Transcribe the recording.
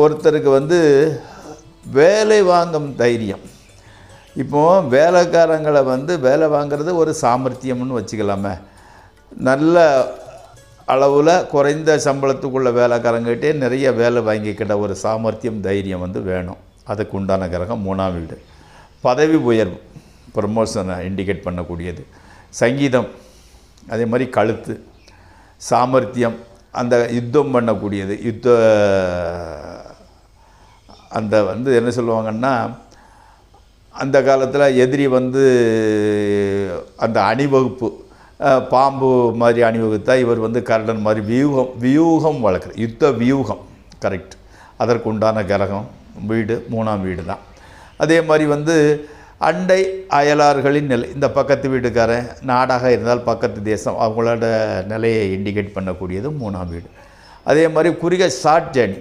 ஒருத்தருக்கு வந்து வேலை வாங்கும் தைரியம். இப்போது வேலைக்காரங்களை வந்து வேலை வாங்கிறது ஒரு சாமர்த்தியம்னு வச்சுக்கலாமே. நல்ல அளவில் குறைந்த சம்பளத்துக்குள்ள வேலைக்காரங்கிட்டே நிறைய வேலை வாங்கிக்கிட்ட ஒரு சாமர்த்தியம் தைரியம் வந்து வேணும். அதுக்கு உண்டான கிரகம் 3ஆம் வீடு. பதவி உயர்வு, ப்ரமோஷனை இண்டிகேட் பண்ணக்கூடியது. சங்கீதம் அதே மாதிரி கழுத்து, சாமர்த்தியம், அந்த யுத்தம் பண்ணக்கூடியது. அந்த வந்து என்ன சொல்லுவாங்கன்னா, அந்த காலத்தில் எதிரி வந்து அந்த அணிவகுப்பு பாம்பு மாதிரி அணிவகுத்தா இவர் வந்து கரடன் மாதிரி வியூகம் வளர்க்குற யுத்த வியூகம். கரெக்ட். அதற்கு உண்டான கிரகம் வீடு 3ஆம் வீடு தான். அதே மாதிரி வந்து அண்டை அயலார்களின் நிலை, இந்த பக்கத்து வீட்டுக்காரன் நாடாக இருந்தால் பக்கத்து தேசம் அவங்களோட நிலையை இண்டிகேட் பண்ணக்கூடியது 3ஆம் வீடு. அதே மாதிரி குறுகிய ஷார்ட் ஜேர்னி,